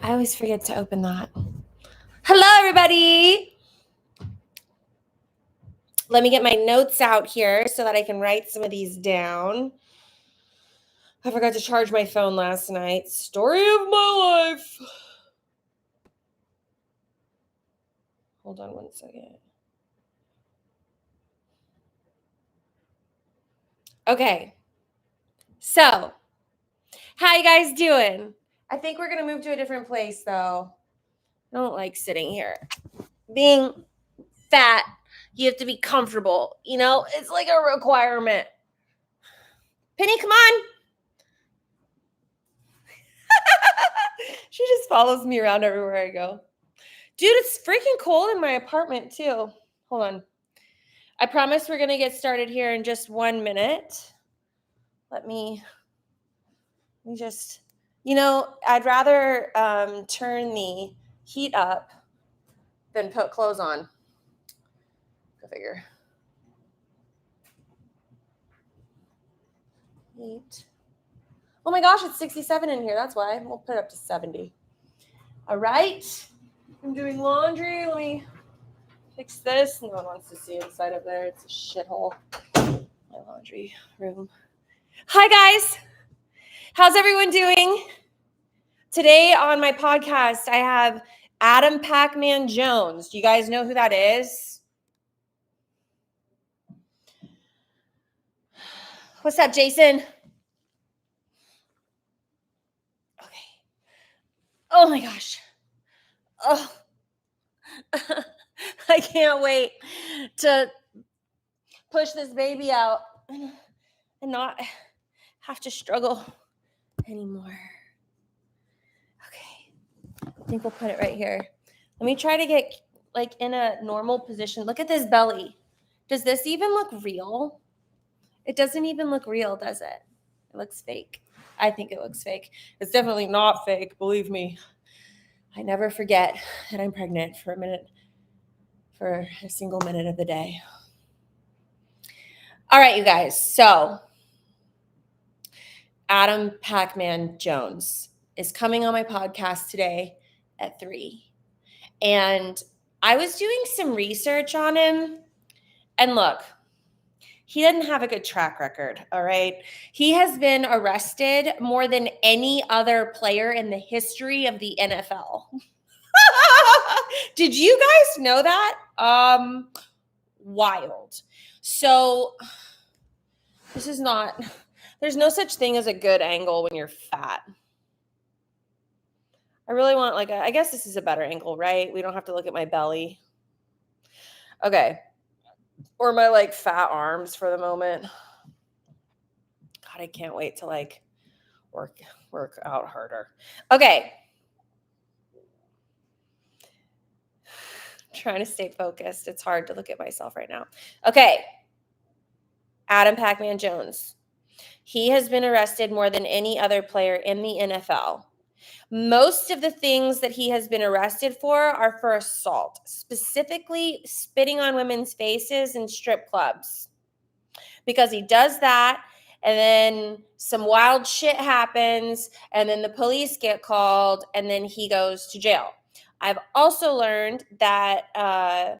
I always forget to open that. Hello, everybody. Let me get my notes out here so that I can write some of these down. I forgot to charge my phone last night. Story of my life. Hold on one second. Okay. So, how you guys doing? I think we're going to move to a different place, though. I don't like sitting here. Being fat, you have to be comfortable. You know, it's like a requirement. Penny, come on. She just follows me around everywhere I go. Dude, it's freaking cold in my apartment, too. Hold on. I promise we're going to get started here in just 1 minute. Let me just, I'd rather turn the heat up than put clothes on. Go figure. Heat. Oh my gosh, it's 67 in here. That's why. We'll put it up to 70. All right. I'm doing laundry. Let me fix this. No one wants to see inside of there. It's a shithole. My laundry room. Hi, guys. How's everyone doing? Today on my podcast, I have Adam PACMAN Jones. Do you guys know who that is? What's up, Jason? Okay. Oh my gosh. Oh. I can't wait to push this baby out and not have to struggle anymore. Okay. I think we'll put it right here. Let me try to get like in a normal position. Look at this belly. Does this even look real? It doesn't even look real, does it? It looks fake. I think it looks fake. It's definitely not fake, believe me. I never forget that I'm pregnant for a single minute of the day. All right, you guys. So Adam PACMAN Jones is coming on my podcast today at 3. And I was doing some research on him. And look, he doesn't have a good track record, all right? He has been arrested more than any other player in the history of the NFL. Did you guys know that? Wild. So there's no such thing as a good angle when you're fat. I really want I guess this is a better angle, right? We don't have to look at my belly. Okay. Or my fat arms for the moment. God, I can't wait to work out harder. Okay. I'm trying to stay focused. It's hard to look at myself right now. Okay. Adam PACMAN Jones. He has been arrested more than any other player in the NFL. Most of the things that he has been arrested for are for assault, specifically spitting on women's faces in strip clubs. Because he does that, and then some wild shit happens, and then the police get called, and then he goes to jail. I've also learned that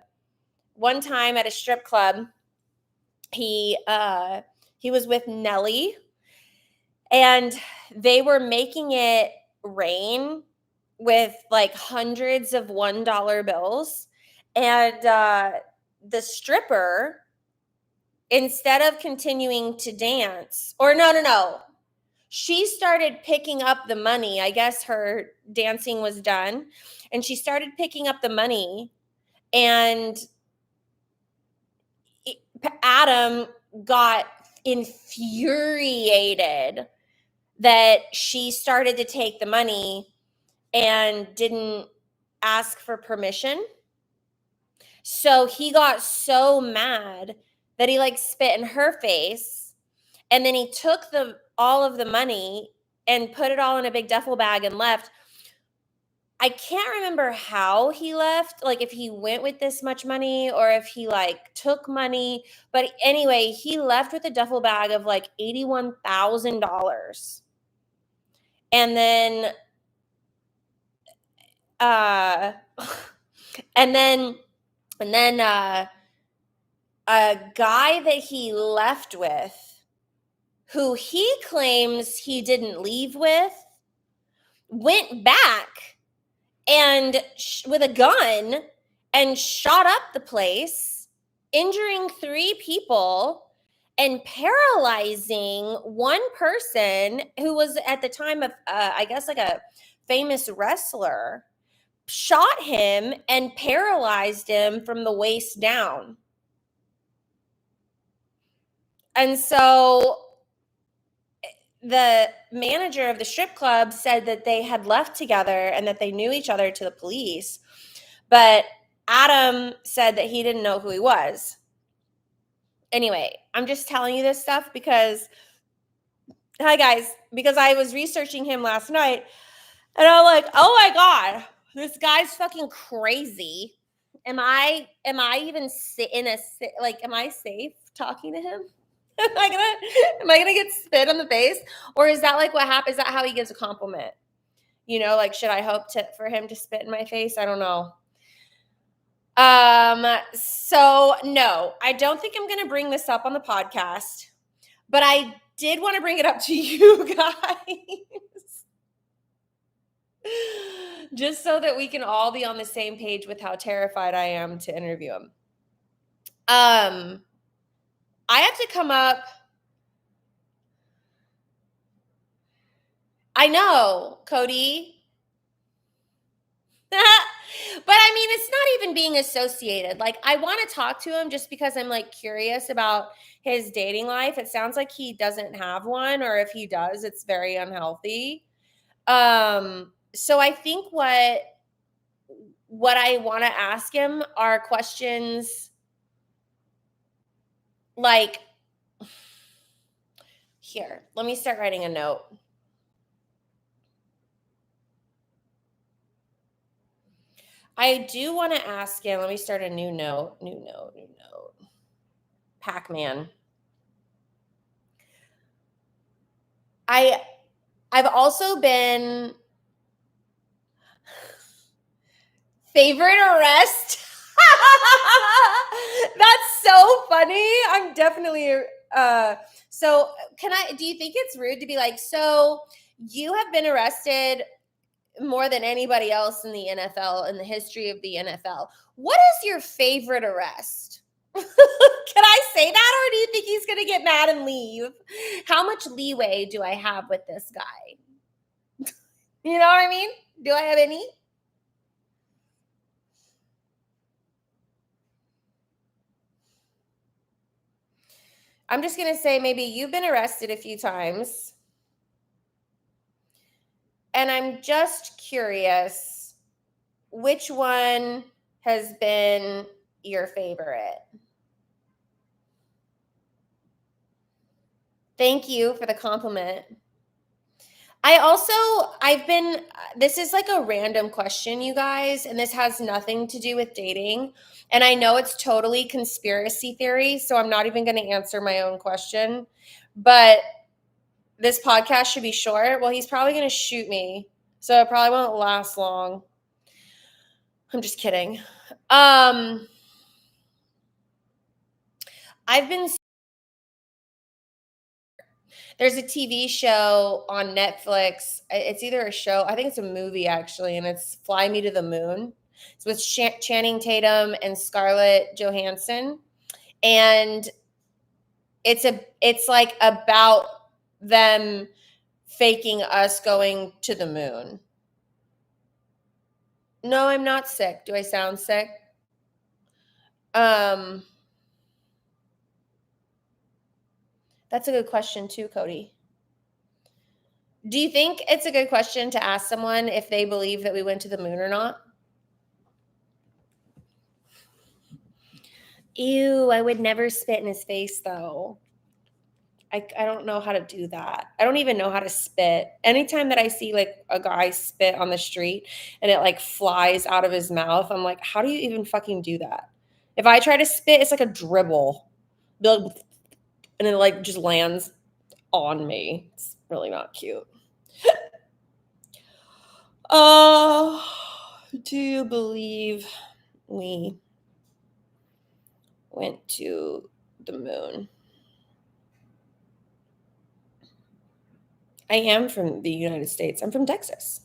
one time at a strip club, he was with Nelly, and they were making it rain with hundreds of $1 bills, and the stripper, instead of continuing to dance, or no, she started picking up the money. I guess her dancing was done, and she started picking up the money, and Adam got infuriated that she started to take the money and didn't ask for permission. So he got so mad that he spit in her face, and then he took all of the money and put it all in a big duffel bag and left. I can't remember how he left, if he went with this much money or if he took money, but anyway, he left with a duffel bag of $81,000. And then Uh, and then a guy that he left with, who he claims he didn't leave with, went back and with a gun and shot up the place, injuring 3 people and paralyzing one person who was at the time of I guess like a famous wrestler. Shot him and paralyzed him from the waist down. And so the manager of the strip club said that they had left together and that they knew each other to the police. But Adam said that he didn't know who he was. Anyway, I'm just telling you this stuff because, hi guys, because I was researching him last night and I'm like, oh my God, this guy's fucking crazy. Am I even am I safe talking to him? Am I gonna get spit on the face? Or is that like what happens? Is that how he gives a compliment? You know, like should I hope for him to spit in my face? I don't know. So no, I don't think I'm gonna bring this up on the podcast, but I did want to bring it up to you guys. Just so that we can all be on the same page with how terrified I am to interview him. I have to come up. I know, Cody. But I mean, it's not even being associated. Like, I want to talk to him just because I'm like curious about his dating life. It sounds like he doesn't have one, or if he does, it's very unhealthy. So I think what I want to ask him are questions like, here, let me start writing a note. I do want to ask him. Let me start a new note. PACMAN. I've also been favorite arrest. That's so funny. I'm definitely so do you think it's rude to be like, so you have been arrested more than anybody else in the NFL, in the history of the NFL. What is your favorite arrest? Can I say that, or do you think he's going to get mad and leave? How much leeway do I have with this guy? You know what I mean? Do I have any? I'm just going to say maybe you've been arrested a few times. And I'm just curious, which one has been your favorite? Thank you for the compliment. This is like a random question, you guys, and this has nothing to do with dating. And I know it's totally conspiracy theory, so I'm not even going to answer my own question. But this podcast should be short. Well, he's probably going to shoot me, so it probably won't last long. I'm just kidding. There's a TV show on Netflix. It's either a show, I think it's a movie actually, and it's Fly Me to the Moon. It's with Channing Tatum and Scarlett Johansson. And it's like about them faking us going to the moon. No, I'm not sick. Do I sound sick? That's a good question too, Cody. Do you think it's a good question to ask someone if they believe that we went to the moon or not? Ew, I would never spit in his face though. I don't know how to do that. I don't even know how to spit. Anytime that I see like a guy spit on the street and it like flies out of his mouth, I'm like, how do you even fucking do that? If I try to spit, it's like a dribble. And it like just lands on me. It's really not cute. Oh, Do you believe we went to the moon? I am from the United States. I'm from Texas.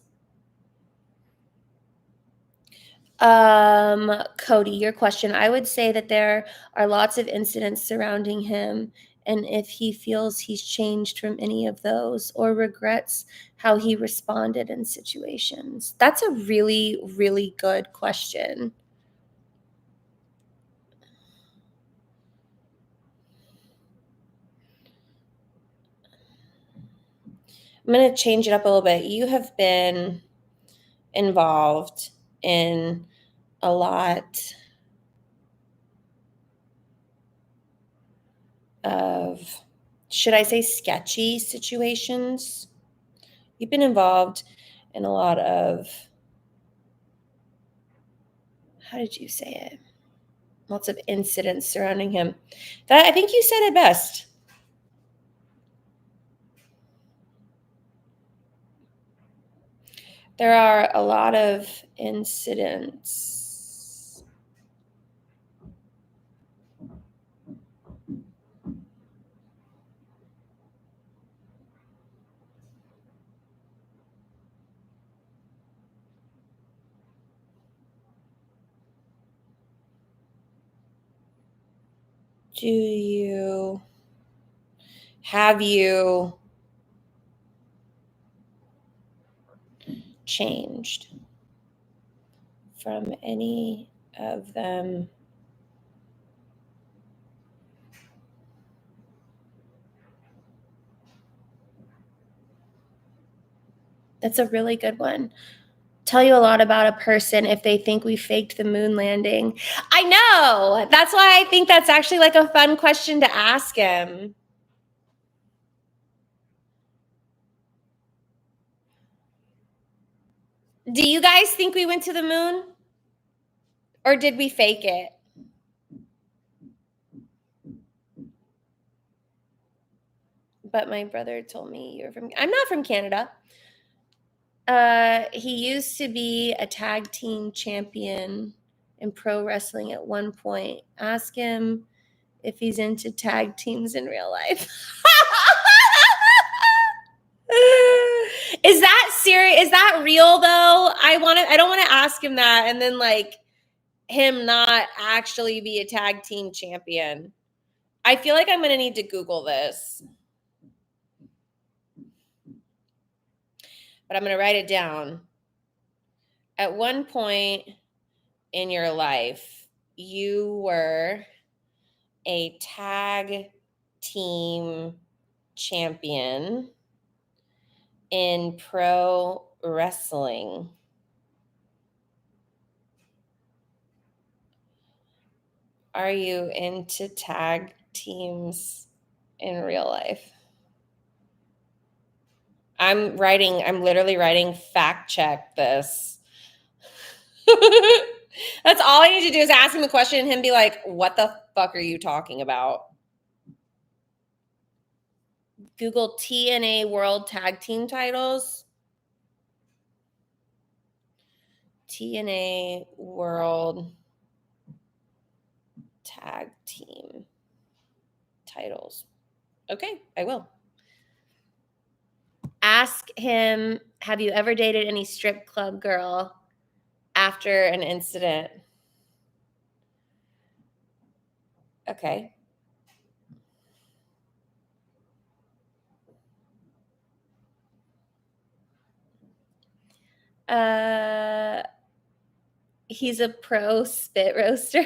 Cody, your question. I would say that there are lots of incidents surrounding him, and if he feels he's changed from any of those or regrets how he responded in situations. That's a really, really good question. I'm going to change it up a little bit. You have been involved in a lot of, should I say, sketchy situations? You've been involved in a lot of, how did you say it? Lots of incidents surrounding him. That, I think you said it best. There are a lot of incidents. Have you changed from any of them? That's a really good one. Tell you a lot about a person if they think we faked the moon landing. I know. That's why I think that's actually like a fun question to ask him. Do you guys think we went to the moon? Or did we fake it? But my brother told me you're from, I'm not from Canada. He used to be a tag team champion in pro wrestling at one point. Ask him if he's into tag teams in real life. Is that serious? Is that real though? I don't want to ask him that and then like him not actually be a tag team champion. I feel like I'm going to need to Google this. But I'm going to write it down. At one point in your life, you were a tag team champion in pro wrestling. Are you into tag teams in real life? I'm literally writing fact check this. That's all I need to do is ask him a question and him be like, what the fuck are you talking about? Google TNA World Tag Team titles. TNA World Tag Team titles. Okay, I will. Ask him, have you ever dated any strip club girl after an incident? Okay. He's a pro spit roaster.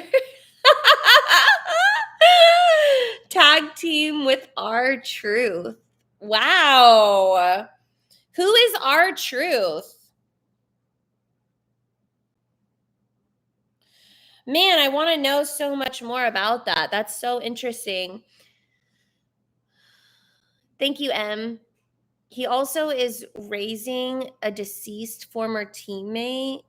Tag team with R-Truth. Wow. Who is R-Truth? Man, I want to know so much more about that. That's so interesting. Thank you, M. He also is raising a deceased former teammate,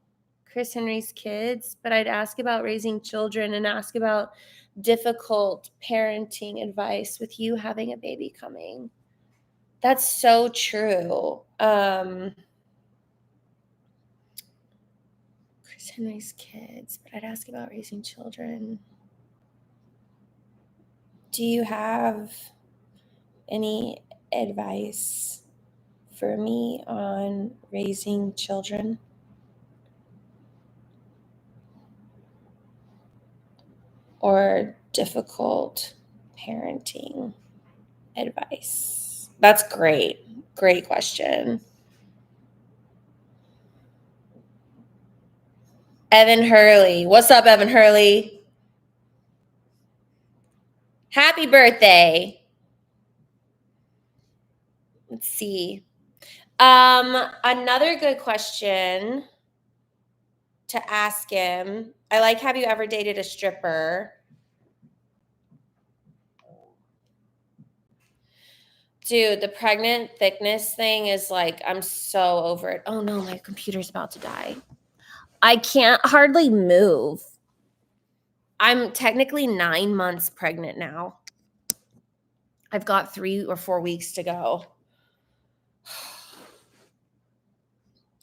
Chris Henry's kids, but I'd ask about raising children and ask about difficult parenting advice with you having a baby coming. That's so true. 10 nice kids, but I'd ask about raising children. Do you have any advice for me on raising children? Or difficult parenting advice? That's great. Great question. Evan Hurley. What's up, Evan Hurley? Happy birthday. Let's see. Another good question to ask him. I like, have you ever dated a stripper? Dude, the pregnant thickness thing is like, I'm so over it. Oh no, my computer's about to die. I can't hardly move. I'm technically 9 months pregnant now. I've got 3 or 4 weeks to go.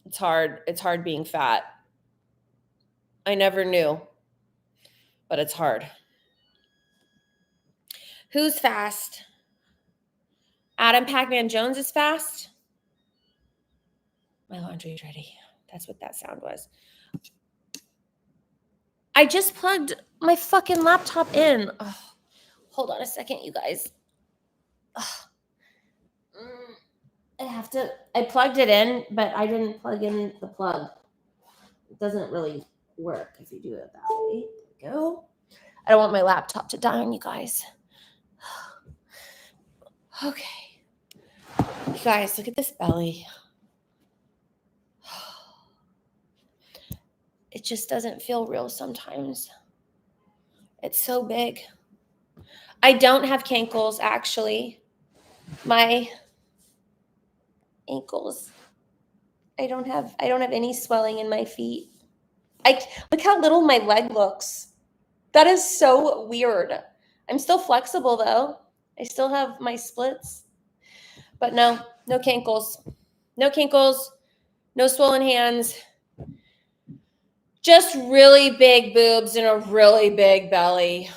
It's hard. It's hard being fat. I never knew, but it's hard. Who's fast? Adam PACMAN Jones is fast. My laundry's ready. That's what that sound was. I just plugged my fucking laptop in. Oh, hold on a second, you guys. I plugged it in, but I didn't plug in the plug. It doesn't really work if you do it that way. There we go. I don't want my laptop to die on you guys. Okay. You guys, look at this belly. It just doesn't feel real sometimes. It's so big. I don't have cankles, actually. My ankles. I don't have any swelling in my feet. Look how little my leg looks. That is so weird. I'm still flexible though. I still have my splits. But no cankles. No cankles, no swollen hands. Just really big boobs and a really big belly.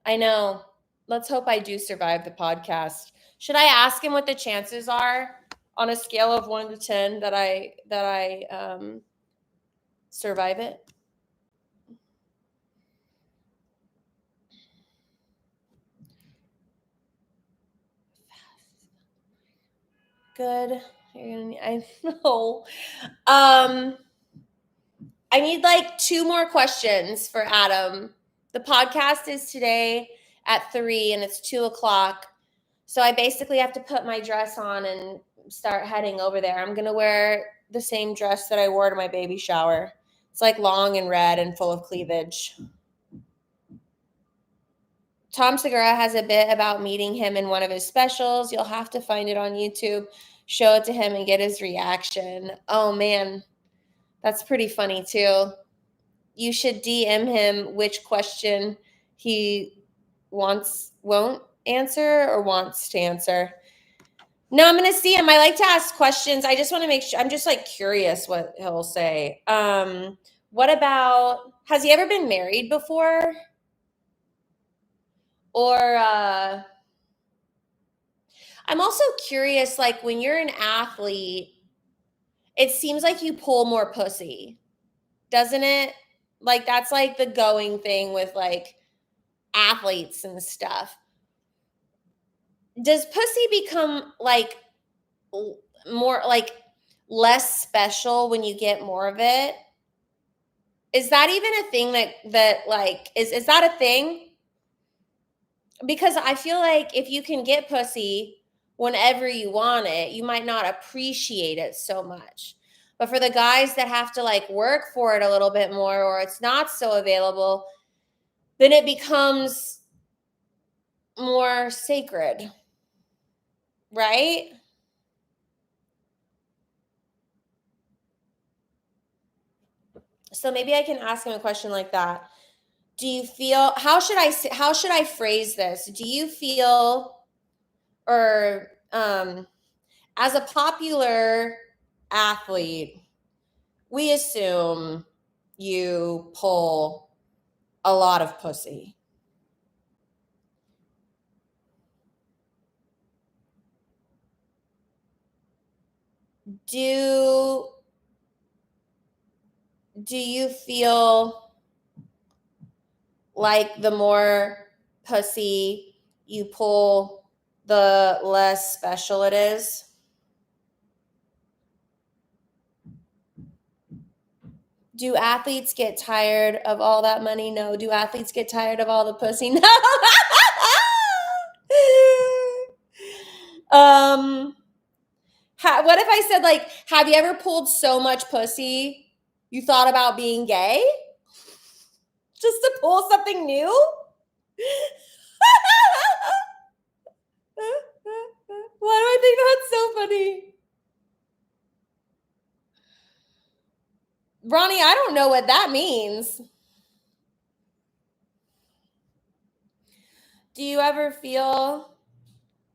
I know. Let's hope I do survive the podcast. Should I ask him what the chances are on a scale of 1 to 10 that I survive it? Good. I know. I need like 2 more questions for Adam. The podcast is today at 3 and it's 2:00. So I basically have to put my dress on and start heading over there. I'm going to wear the same dress that I wore to my baby shower. It's like long and red and full of cleavage. Tom Segura has a bit about meeting him in one of his specials. You'll have to find it on YouTube, show it to him and get his reaction. Oh man, that's pretty funny too. You should DM him which question he won't answer or wants to answer. No, I'm going to see him. I like to ask questions. I just want to make sure. I'm just like curious what he'll say. What about, has he ever been married before? Or I'm also curious, like when you're an athlete, it seems like you pull more pussy, doesn't it? Like that's like the going thing with like athletes and stuff. Does pussy become like more like less special when you get more of it? Is that even a thing that like is that a thing? Because I feel like if you can get pussy whenever you want it, you might not appreciate it so much. But for the guys that have to like work for it a little bit more or it's not so available, then it becomes more sacred. Right? So maybe I can ask him a question like that. Do you feel, how should I phrase this? Do you feel, or as a popular athlete, we assume you pull a lot of pussy. Do you feel like the more pussy you pull, the less special it is? Do athletes get tired of all that money? No. Do athletes get tired of all the pussy? No. What if I said, like, have you ever pulled so much pussy you thought about being gay? Just to pull something new? Why do I think that's so funny? Ronnie, I don't know what that means. Do you ever feel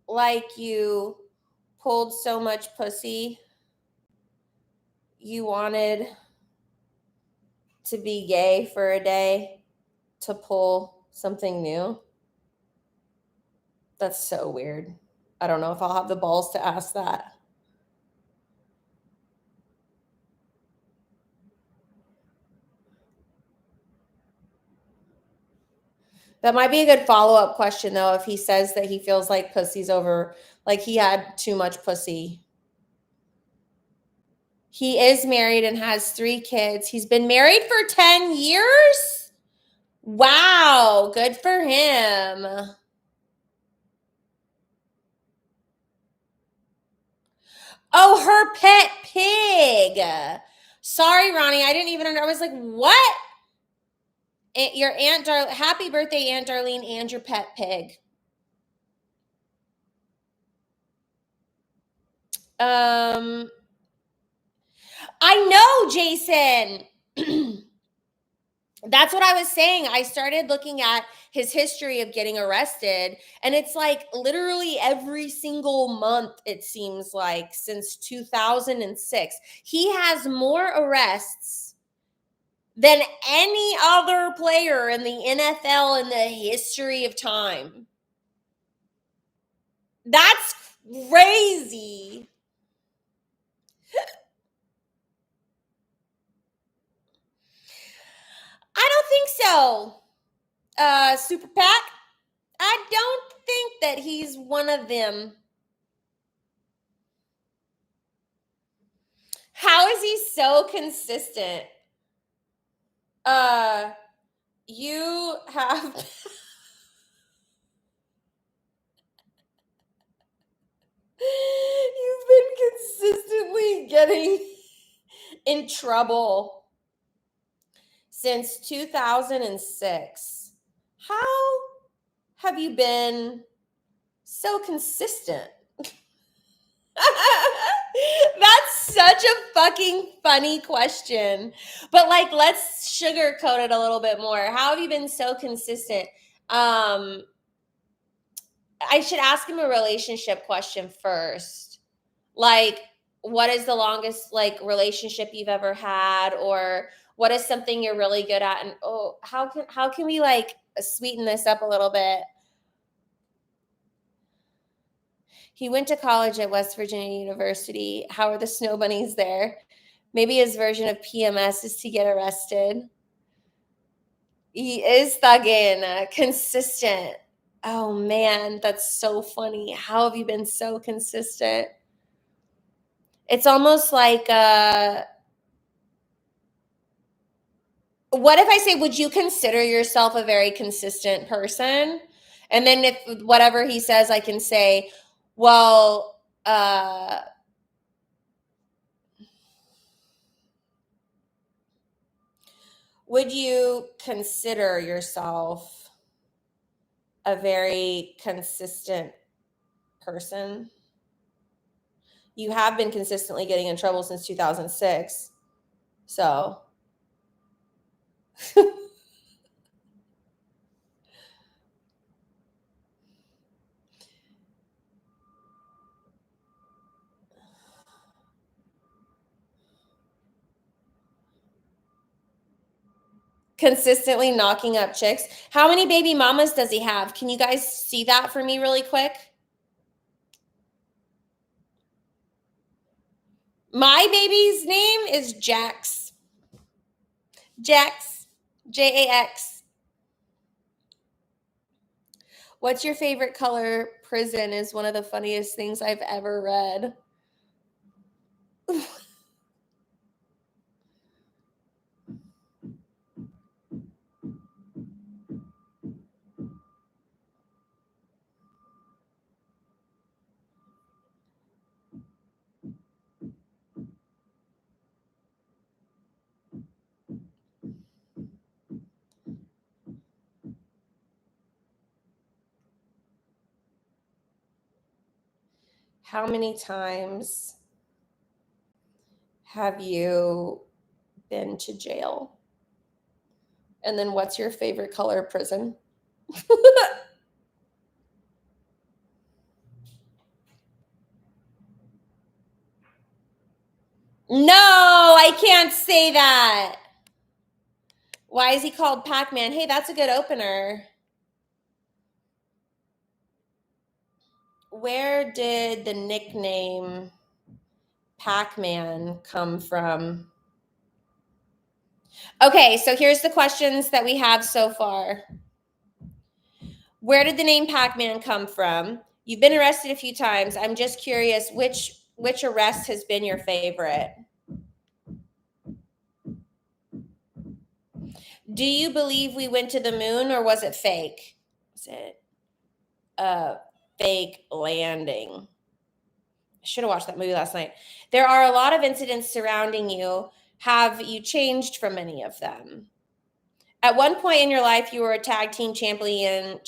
like you pulled so much pussy you wanted to be gay for a day to pull something new? That's so weird. I don't know if I'll have the balls to ask that. That might be a good follow-up question, though, if he says that he feels like pussy's over, like he had too much pussy. He is married and has 3 kids. He's been married for 10 years? Wow, good for him. Oh, her pet pig. Sorry, Ronnie, I didn't even know. I was like, what? Your Aunt Darlene, happy birthday, Aunt Darlene, and your pet pig. I know, Jason. That's what I was saying. I started looking at his history of getting arrested, and it's like literally every single month, it seems like, since 2006. He has more arrests than any other player in the NFL in the history of time. That's crazy. I don't think so. Super Pac, I don't think that he's one of them. How is he so consistent? You have you've been consistently getting in trouble since 2006. How have you been so consistent? That's such a fucking funny question. But like, let's sugarcoat it a little bit more. How have you been so consistent? I should ask him a relationship question first. Like, what is the longest like relationship you've ever had, or what is something you're really good at? And how can we like sweeten this up a little bit? He went to college at West Virginia University. How are the snow bunnies there? Maybe his version of PMS is to get arrested. He is thugging, consistent. Oh man, that's so funny. How have you been so consistent? It's almost like what if I say, would you consider yourself a very consistent person? And then if whatever he says, I can say, well, would you consider yourself a very consistent person? You have been consistently getting in trouble since 2006. So Consistently knocking up chicks. How many baby mamas does he have? Can you guys see that for me really quick? My baby's name is Jax. Jax. Jax. What's your favorite color? Prison is one of the funniest things I've ever read. How many times have you been to jail? And then what's your favorite color of prison? No, I can't say that. Why is he called Pac-Man? Hey, that's a good opener. Where did the nickname Pac-Man come from? Okay, so here's the questions that we have so far. Where did the name Pac-Man come from? You've been arrested a few times. I'm just curious, which arrest has been your favorite? Do you believe we went to the moon, or was it fake? Was it a fake landing? I should have watched that movie last night. There are a lot of incidents surrounding you. Have you changed from any of them? At one point in your life, you were a tag team champion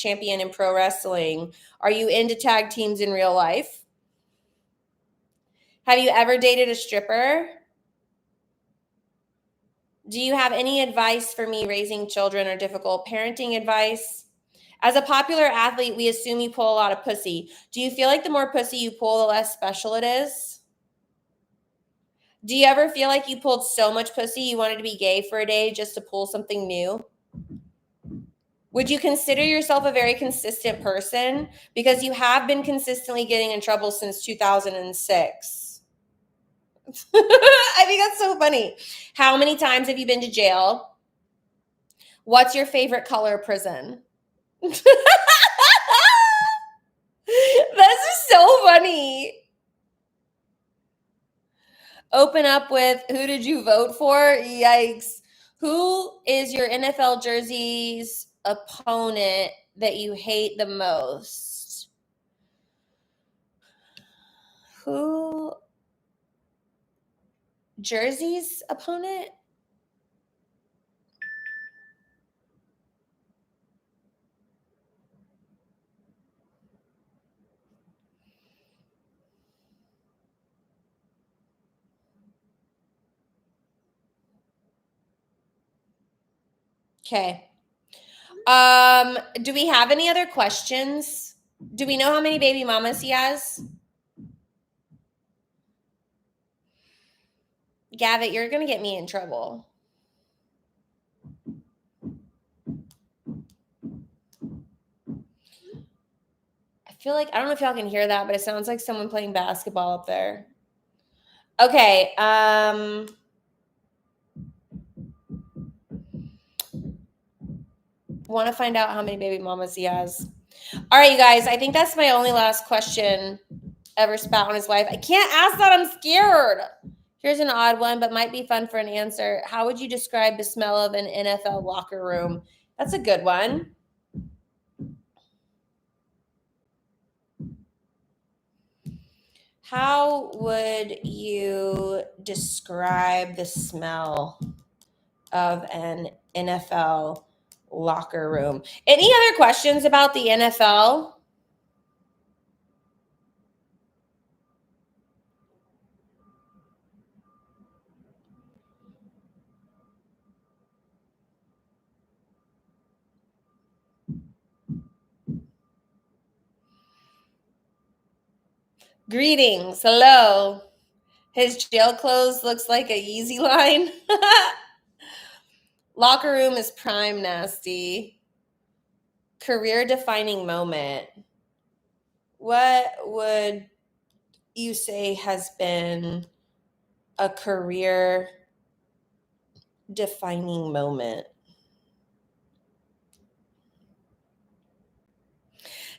in pro wrestling. Are you into tag teams in real life? Have you ever dated a stripper? Do you have any advice for me raising children or difficult parenting advice? As a popular athlete, we assume you pull a lot of pussy. Do you feel like the more pussy you pull, the less special it is? Do you ever feel like you pulled so much pussy you wanted to be gay for a day just to pull something new? Would you consider yourself a very consistent person? Because you have been consistently getting in trouble since 2006. I think that's so funny. How many times have you been to jail? What's your favorite color prison? This is so funny. Open up with, who did you vote for? Yikes. Who is your NFL jersey's opponent that you hate the most? Who? Jersey's opponent? Okay. Do we have any other questions? Do we know how many baby mamas he has? Gavit, you're going to get me in trouble. I feel like, I don't know if y'all can hear that, but it sounds like someone playing basketball up there. Okay. Want to find out how many baby mamas he has. All right, you guys, I think that's my only last question. Ever spat on his wife? I can't ask that. I'm scared. Here's an odd one, but might be fun for an answer. How would you describe the smell of an NFL locker room? That's a good one. How would you describe the smell of an NFL locker room? Any other questions about the NFL? Greetings. Hello. His jail clothes looks like a Yeezy line. Locker room is prime nasty. Career defining moment. What would you say has been a career defining moment?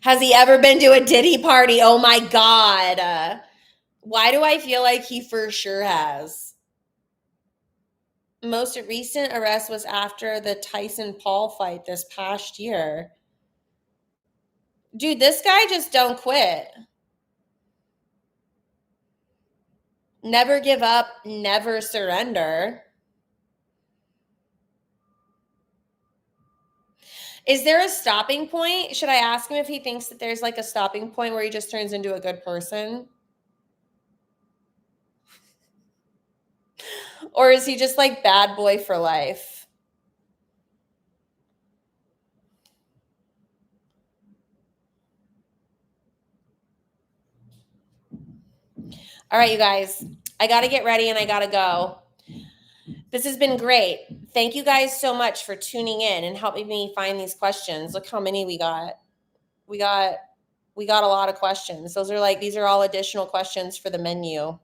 Has he ever been to a Diddy party? Oh my God. Why do I feel like he for sure has? Most recent arrest was after the Tyson Paul fight this past year. Dude, this guy just don't quit. Never give up, never surrender. Is there a stopping point? Should I ask him if he thinks that there's like a stopping point where he just turns into a good person? Or is he just like bad boy for life? All right, you guys, I got to get ready and I got to go. This has been great. Thank you guys so much for tuning in and helping me find these questions. Look how many we got. We got a lot of questions. These are all additional questions for the menu.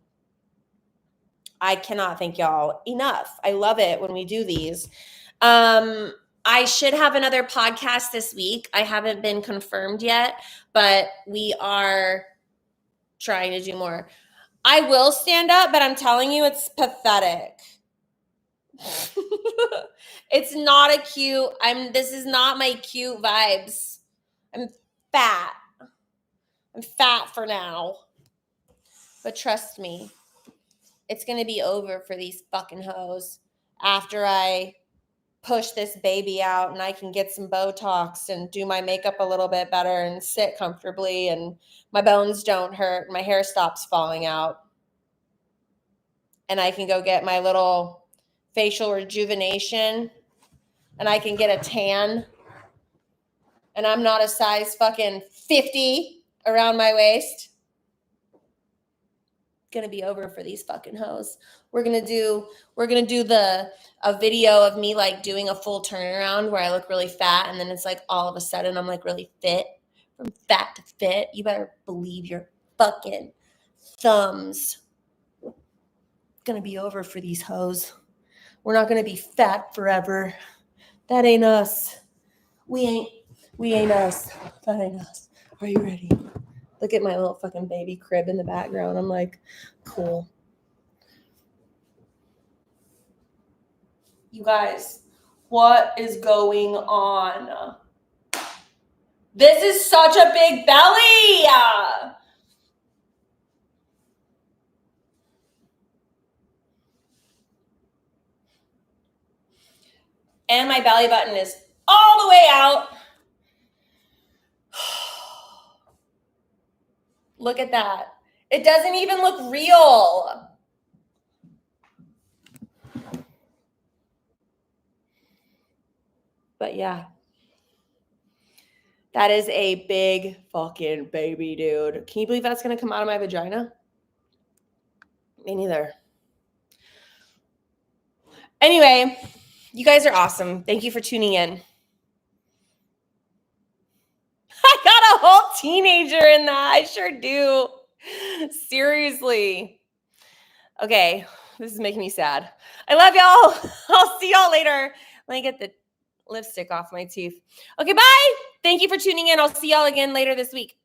I cannot thank y'all enough. I love it when we do these. I should have another podcast this week. I haven't been confirmed yet, but we are trying to do more. I will stand up, but I'm telling you, it's pathetic. It's not a cute. This is not my cute vibes. I'm fat. I'm fat for now. But trust me, it's going to be over for these fucking hoes after I push this baby out and I can get some Botox and do my makeup a little bit better and sit comfortably and my bones don't hurt. My hair stops falling out. And I can go get my little facial rejuvenation and I can get a tan. And I'm not a size fucking 50 around my waist. Gonna be over for these fucking hoes. We're gonna do a video of me like doing a full turnaround where I look really fat and then it's like all of a sudden I'm like really fit. From fat to fit. You better believe your fucking thumbs. Gonna be over for these hoes. We're not gonna be fat forever. That ain't us. We ain't us. That ain't us. Are you ready? Look at my little fucking baby crib in the background. I'm like, cool. You guys, what is going on? This is such a big belly. And my belly button is all the way out. Look at that. It doesn't even look real. But yeah. That is a big fucking baby, dude. Can you believe that's going to come out of my vagina? Me neither. Anyway, you guys are awesome. Thank you for tuning in. I got a whole teenager in that. I sure do. Seriously. Okay, this is making me sad. I love y'all. I'll see y'all later. Let me get the lipstick off my teeth. Okay, bye. Thank you for tuning in. I'll see y'all again later this week.